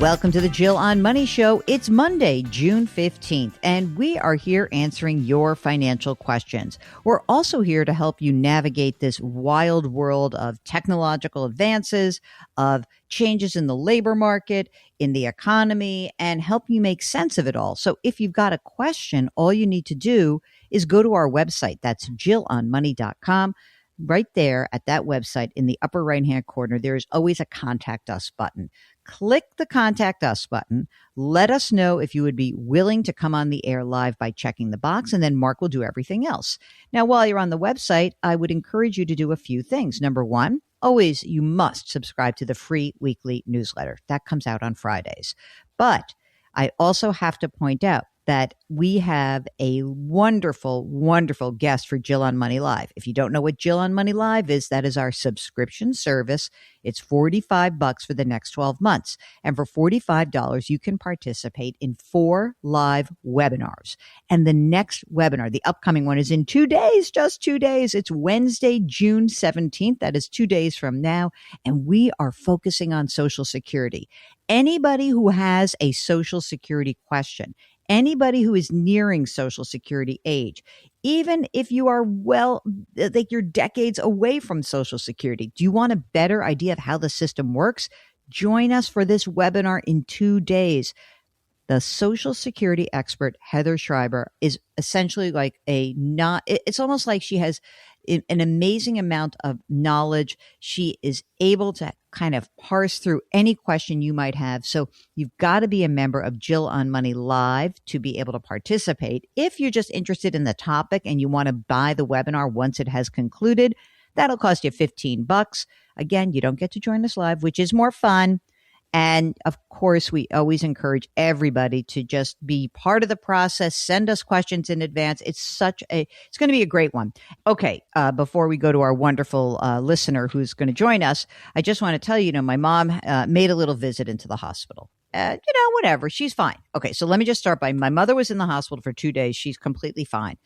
Welcome to the Jill on Money Show. It's Monday, June 15th, and we are here answering your financial questions. We're also here to help you navigate this wild world of technological advances, of changes in the labor market, in the economy, and help you make sense of it all. So if you've got a question, all you need to do is go to our website. That's jillonmoney.com. Right there at that website in the upper right-hand corner, there is always a Contact Us button. Click the Contact Us button. Let us know if you would be willing to come on the air live by checking the box, and then Mark will do everything else. Now, while you're on the website, I would encourage you to do a few things. Number one, always you must subscribe to the free weekly newsletter. That comes out on Fridays. But I also have to point out that we have a wonderful, wonderful guest for Jill on Money Live. If you don't know what Jill on Money Live is, that is our subscription service. It's $45 for the next 12 months. And for $45, you can participate in 4 live webinars. And the next webinar, the upcoming one, is in 2 days, just 2 days. It's Wednesday, June 17th. That is 2 days from now. And we are focusing on Social Security. Anybody who has a Social Security question, anybody who is nearing Social Security age, even if you are like you're decades away from Social Security, do you want a better idea of how the system works? Join us for this webinar in 2 days. The Social Security expert, Heather Schreiber, is essentially like it's almost like she has an amazing amount of knowledge. She is able to kind of parse through any question you might have. So you've got to be a member of Jill on Money Live to be able to participate. If you're just interested in the topic and you want to buy the webinar once it has concluded, that'll cost you $15. Again, you don't get to join us live, which is more fun. And of course, we always encourage everybody to just be part of the process. Send us questions in advance. It's going to be a great one. Okay. Before we go to our wonderful listener who's going to join us, I just want to tell you, my mom made a little visit into the hospital. Whatever. She's fine. Okay. So let me just start by my mother was in the hospital for 2 days. She's completely fine.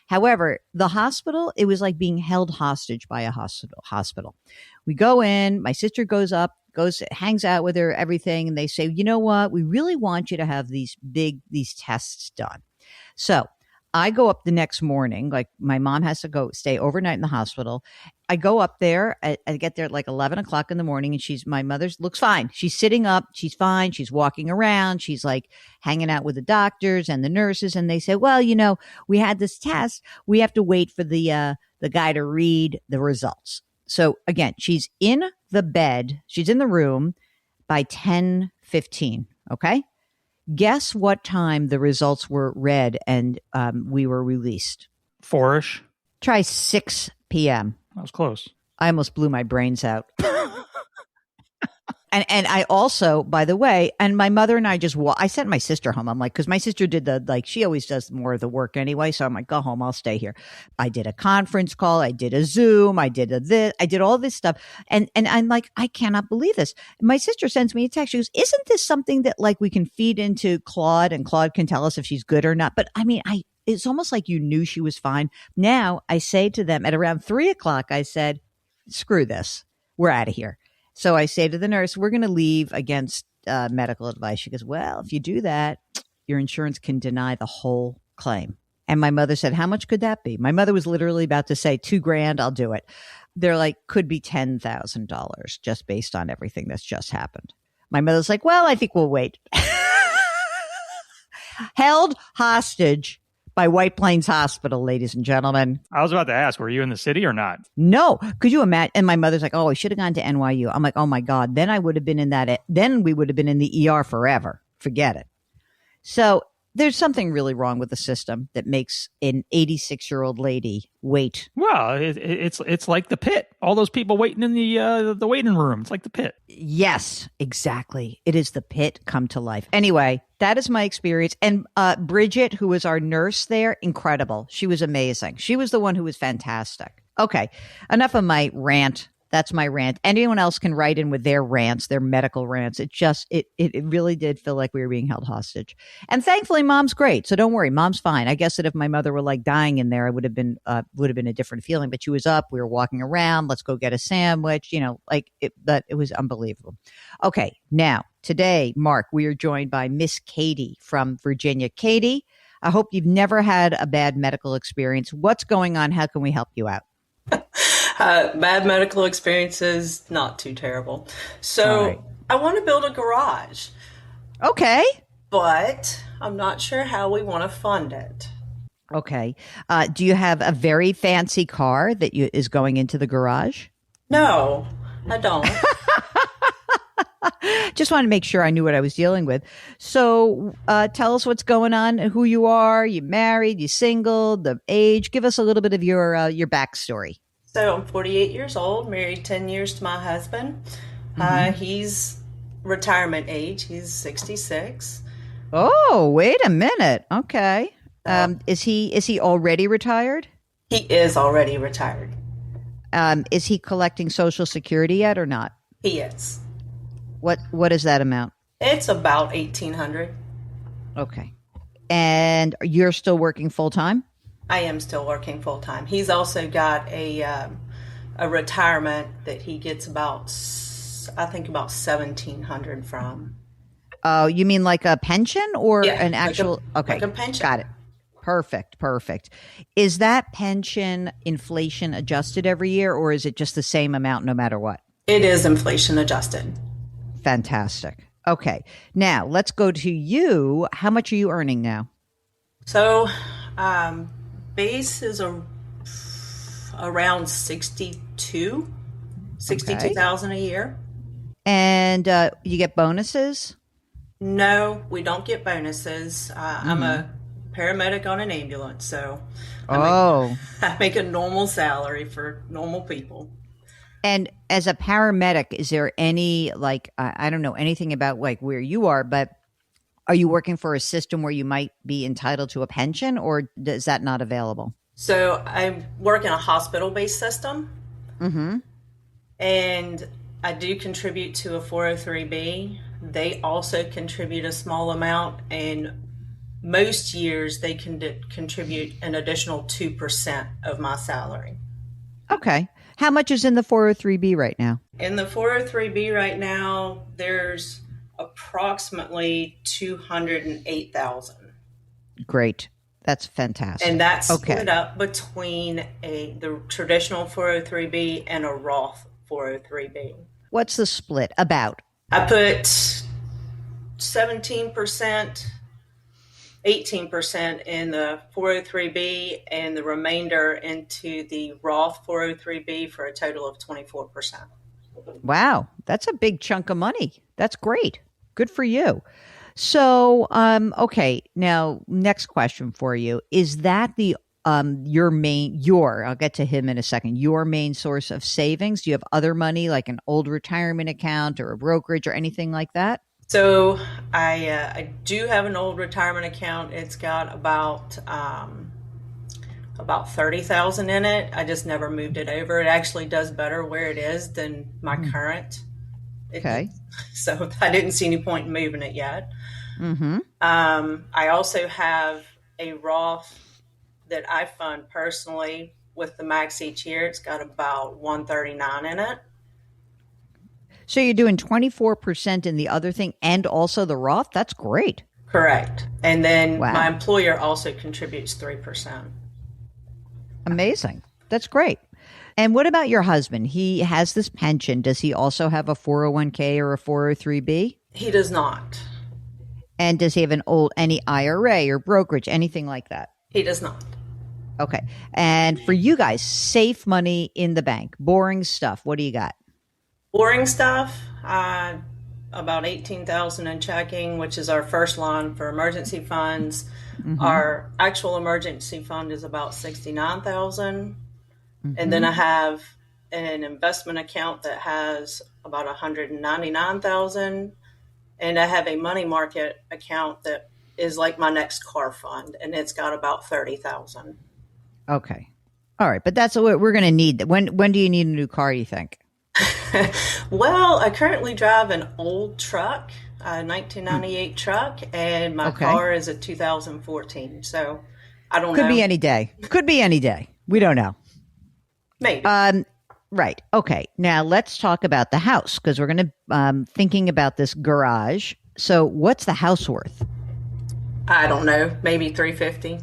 However, the hospital, it was like being held hostage by a hospital. We go in, my sister hangs out with her, everything. And they say, you know what? We really want you to have these tests done. So I go up the next morning, like my mom has to stay overnight in the hospital. I go up there. I get there at like 11 o'clock in the morning and my mother looks fine. She's sitting up. She's fine. She's walking around. She's like hanging out with the doctors and the nurses. And they say, well, we had this test. We have to wait for the guy to read the results. So again, she's in the bed. She's in the room by 10:15. Okay. Guess what time the results were read and we were released? 4-ish. Try 6 p.m. That was close. I almost blew my brains out. And I also, by the way, and my mother and I sent my sister home. I'm like, because my sister did she always does more of the work anyway. So I'm like, go home, I'll stay here. I did a conference call. I did a Zoom. I did all this stuff. And I'm like, I cannot believe this. My sister sends me a text. She goes, isn't this something that like we can feed into Claude and Claude can tell us if she's good or not? But I mean, it's almost like you knew she was fine. Now I say to them at around 3 o'clock, I said, screw this. We're out of here. So I say to the nurse, we're going to leave against medical advice. She goes, well, if you do that, your insurance can deny the whole claim. And my mother said, how much could that be? My mother was literally about to say $2,000. I'll do it. They're like, could be $10,000 just based on everything that's just happened. My mother's like, well, I think we'll wait. Held hostage by White Plains Hospital, ladies and gentlemen. I was about to ask, were you in the city or not? No. Could you imagine? And my mother's like, oh, I should have gone to NYU. I'm like, oh my God. Then I would have been then we would have been in the ER forever. Forget it. So there's something really wrong with the system that makes an 86-year-old lady wait. Well, it's like the pit. All those people waiting in the waiting room. It's like the pit. Yes, exactly. It is the pit come to life. Anyway, that is my experience. And Bridget, who was our nurse there, incredible. She was amazing. She was the one who was fantastic. Okay, enough of my rant. That's my rant. Anyone else can write in with their rants, their medical rants. It really did feel like we were being held hostage. And thankfully, Mom's great. So don't worry, Mom's fine. I guess that if my mother were like dying in there, it would have been a different feeling. But she was up. We were walking around. Let's go get a sandwich. But it was unbelievable. Okay, now Today, Mark, we are joined by Miss Katie from Virginia. Katie, I hope you've never had a bad medical experience. What's going on? How can we help you out? Bad medical experiences, not too terrible. All right. So I want to build a garage, Okay. but I'm not sure how we want to fund it. Okay. Do you have a very fancy car that is going into the garage? No, I don't. Just wanted to make sure I knew what I was dealing with. So tell us what's going on, who you are. You married? You single? The age? Give us a little bit of your backstory. So I'm 48 years old, married 10 years to my husband. Hmm. He's retirement age. He's 66. Oh, wait a minute. Okay. So Is he already retired? he is already retired. Is he collecting Social Security yet or not? He is. What is that amount? It's about 1800. Okay. And you're still working full time? I am still working full time. He's also got a retirement that he gets I think about 1700 from. Oh, you mean like a pension or Yeah, an actual? like Okay, a pension. got it. Perfect, perfect. Is that pension inflation adjusted every year, or is it just the same amount no matter what? It is inflation adjusted. Fantastic. Okay, now let's go to you. How much are you earning now? So base is around 62 Okay, thousand a year. and you get bonuses. No, we don't get bonuses. I'm Hmm. a paramedic on an ambulance, so I make Oh, I make a normal salary for normal people. and as a paramedic, is there any like I don't know anything about like where you are, but are you working for a system where you might be entitled to a pension, or is that not available? So I work in a hospital-based system, Mm-hmm. and I do contribute to a 403b. They also contribute a small amount, and most years they can contribute an additional 2% of my salary. Okay. How much is in the 403B right now? In the 403b right now, there's approximately 208,000. Great. That's And fantastic. that's split Okay. up between the traditional 403b and a Roth 403b. What's the split about? I put 17%, 18% in the 403b, and the remainder into the Roth 403b for a total of 24%. Wow. That's a big chunk of money. That's great. Good for you. So, okay. Now, next question for you. Is that I'll get to him in a second, your main source of savings? Do you have other money like an old retirement account or a brokerage or anything like that? So I do have an old retirement account. It's got about 30,000 in it. I just never moved it over. It actually does better where it is than my Mm. current. It, Okay. so I didn't see any point in moving it yet. Mm-hmm. I also have a Roth that I fund personally with the max each year. It's got about 139 in it. So you're doing 24% in the other thing and also the Roth? That's great. Correct. And then my Wow. employer also contributes 3%. Amazing. That's great. And what about your husband? He has this pension. Does he also have a 401k or a 403b? He does not. And does he have any IRA or brokerage, anything like that? He does not. Okay. And for you guys, safe money in the bank, boring stuff. What do you got? Boring stuff, about 18,000 in checking, which is our first line for emergency funds. Mm-hmm. Our actual emergency fund is about 69,000. And then Mm-hmm. I have an investment account that has about 199,000. And I have a money market account that is like my next car fund, and it's got about 30,000. Okay. All right. But that's what we're going to need. When do you need a new car, you think? Well, I currently drive an old truck, a Hmm. 1998 truck, and my Okay. car is a 2014. So I don't Could be know. any day. Could be any day. We don't know. Maybe. Um, Right. Okay. Now let's talk about the house because we're going to thinking about this garage. So what's the house worth? I don't know, maybe 350.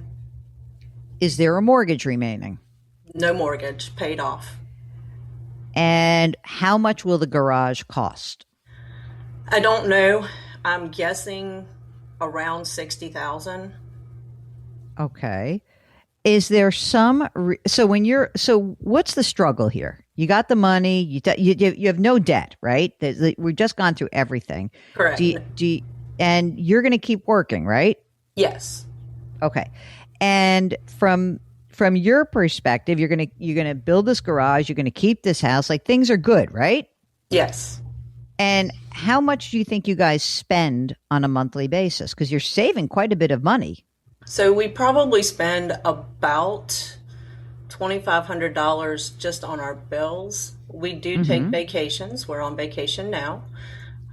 Is there a mortgage remaining? No mortgage, paid off. And how much will the garage cost? I don't know. I'm guessing around 60,000. Okay. Is there some so when you're so what's the struggle here? You got the money, you have no debt, right? We've just gone through everything. Correct. And you're going to keep working, right? Yes. Okay. And from your perspective, you're going to build this garage, you're going to keep this house, like things are good, right? Yes. And how much do you think you guys spend on a monthly basis? Because you're saving quite a bit of money. So we probably spend about $2,500 just on our bills. We do take vacations. We're on vacation now.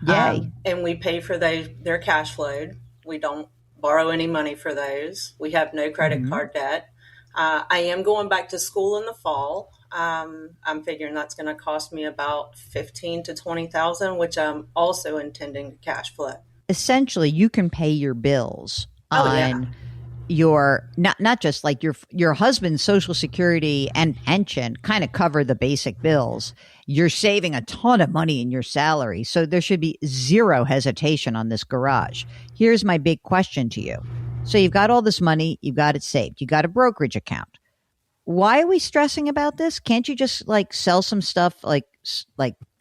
Yay. And we pay for their cash flow. We don't borrow any money for those. We have no credit card debt. I am going back to school in the fall. I'm figuring that's going to cost me about 15 to 20,000, which I'm also intending to cash flow. Essentially, you can pay your bills yeah. your not just like your husband's social security and pension kind of cover the basic bills. You're saving a ton of money in your salary, so there should be zero hesitation on this garage. Here's my big question to you. So you've got all this money, you've got it saved, you got a brokerage account. Why are we stressing about this? Can't you just like sell some stuff like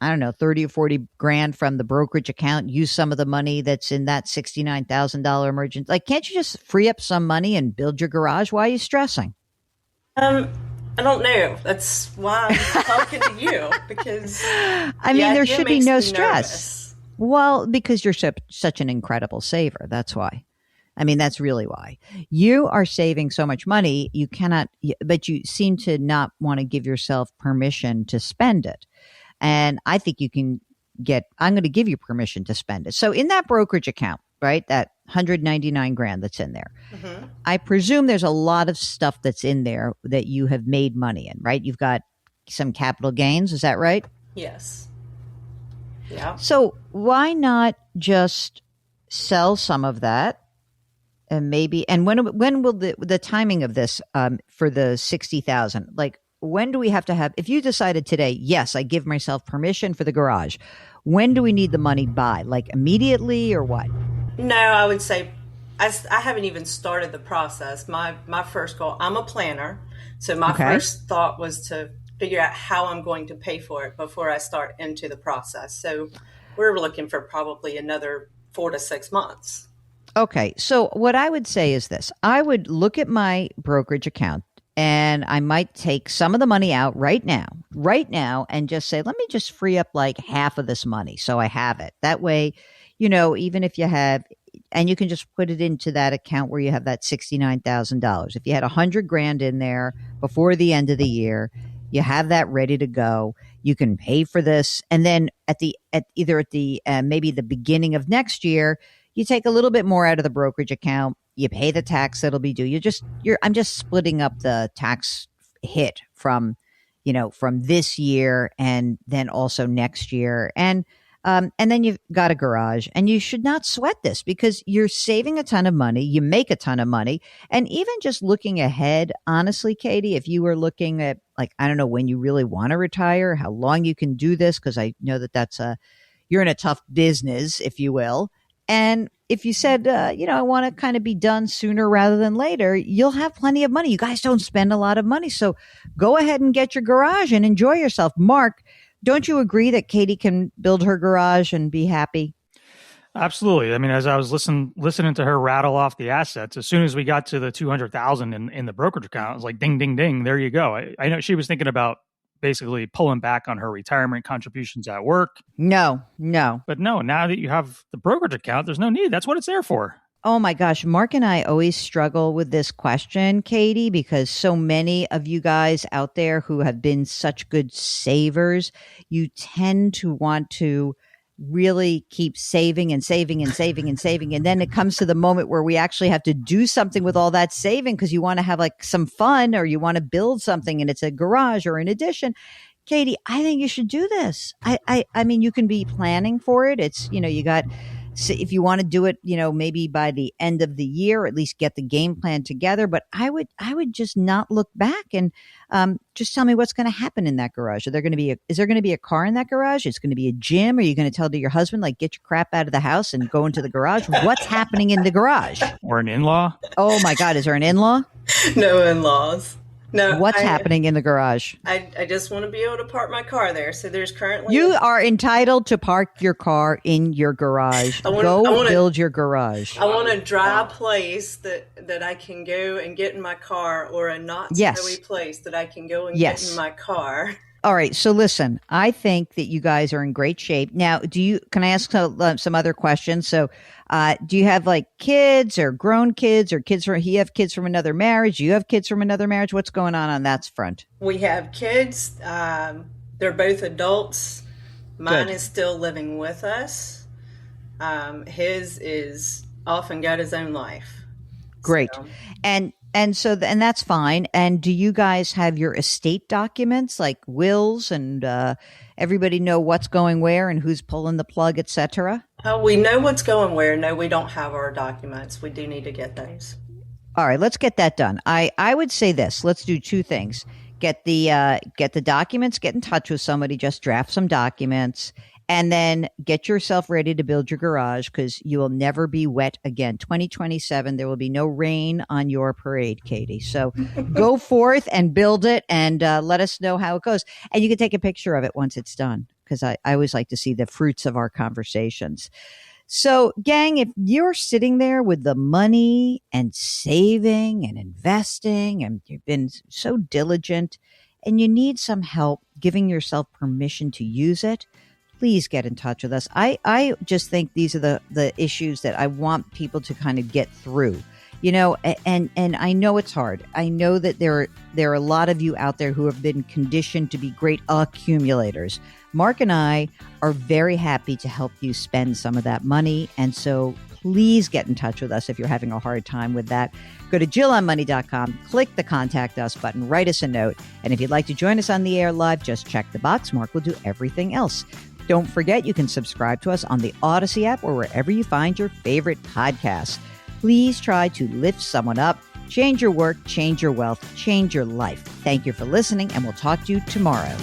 I don't know, 30 or 40 grand from the brokerage account, use some of the money that's in that $69,000 emergency? Like, can't you just free up some money and build your garage? Why are you stressing? I don't know. That's why I'm talking to you because I mean, there should be no stress. Nervous. Well, because you're such an incredible saver. That's why. I mean, that's really why. You are saving so much money, you cannot, but you seem to not want to give yourself permission to spend it. And I think I'm going to give you permission to spend it. So in that brokerage account, right, that 199 grand that's in there, I presume there's a lot of stuff that's in there that you have made money in, right? You've got some capital gains. Is that right? Yes. Yeah. So why not just sell some of that? And maybe, and when will the timing of this for the 60,000? Like, when do we have to have? If you decided today, yes, I give myself permission for the garage. When do we need the money by? Like immediately or what? No, I would say I haven't even started the process. My first goal. I'm a planner, so my first thought was to figure out how I'm going to pay for it before I start into the process. So we're looking for probably another 4 to 6 months. Okay. So what I would say is this. I would look at my brokerage account and I might take some of the money out right now, and just say, let me just free up like half of this money so I have it. That way, even if you have, and you can just put it into that account where you have that $69,000. If you had 100 grand in there before the end of the year, you have that ready to go. You can pay for this. And then maybe the beginning of next year, you take a little bit more out of the brokerage account. You pay the tax that'll be due. I'm just splitting up the tax hit from this year and then also next year. And then you've got a garage, and you should not sweat this because you're saving a ton of money. You make a ton of money. And even just looking ahead, honestly, Katie, if you were looking at, like, I don't know when you really want to retire, how long you can do this, because I know you're in a tough business, if you will. And if you said, I want to kind of be done sooner rather than later, you'll have plenty of money. You guys don't spend a lot of money. So go ahead and get your garage and enjoy yourself. Mark, don't you agree that Katie can build her garage and be happy? Absolutely. I mean, as I was listening to her rattle off the assets, as soon as we got to the 200,000 in the brokerage account, it was like, ding, ding, ding. There you go. I know she was thinking about basically pulling back on her retirement contributions at work. No. But no, now that you have the brokerage account, there's no need. That's what it's there for. Oh my gosh. Mark and I always struggle with this question, Katie, because so many of you guys out there who have been such good savers, you tend to want to really keep saving and saving and saving and saving. And then it comes to the moment where we actually have to do something with all that saving because you want to have like some fun or you want to build something and it's a garage or an addition. Katie, I think you should do this. I mean, you can be planning for it. It's, you got, if you want to do it, maybe by the end of the year, at least get the game plan together. But I would just not look back and just tell me what's going to happen in that garage. Is there going to be a car in that garage? It's going to be a gym? Are you going to tell your husband, like, get your crap out of the house and go into the garage? What's happening in the garage? Or an in-law? Oh my God. Is there an in-law? No in-laws. No. What's happening in the garage? I just want to be able to park my car there. So there's currently... You are entitled to park your car in your garage. Build your garage. I want a dry place that I can go and get in my car, or a not snowy place that I can go and get in my car. All right. So listen, I think that you guys are in great shape. Now, can I ask some other questions? So, do you have like kids or grown kids or you have kids from another marriage? You have kids from another marriage? What's going on that front? We have kids. They're both adults. Mine is still living with us. His is off and got his own life. Great. So. And that's fine. And do you guys have your estate documents, like wills, and everybody know what's going where and who's pulling the plug, etc.? We know what's going where. No, we don't have our documents. We do need to get those. All right, let's get that done. I would say this. Let's do two things. Get the documents, get in touch with somebody, just draft some documents, and then get yourself ready to build your garage, because you will never be wet again. 2027, there will be no rain on your parade, Katie. So go forth and build it, and let us know how it goes. And you can take a picture of it once it's done, because I always like to see the fruits of our conversations. So, gang, if you're sitting there with the money and saving and investing, and you've been so diligent and you need some help giving yourself permission to use it, please get in touch with us. I just think these are the issues that I want people to kind of get through, and I know it's hard. I know that there are a lot of you out there who have been conditioned to be great accumulators. Mark and I are very happy to help you spend some of that money. And so please get in touch with us if you're having a hard time with that. Go to JillOnMoney.com, click the Contact Us button, write us a note. And if you'd like to join us on the air live, just check the box. Mark will do everything else. Don't forget, you can subscribe to us on the Odyssey app or wherever you find your favorite podcasts. Please try to lift someone up, change your work, change your wealth, change your life. Thank you for listening, and we'll talk to you tomorrow.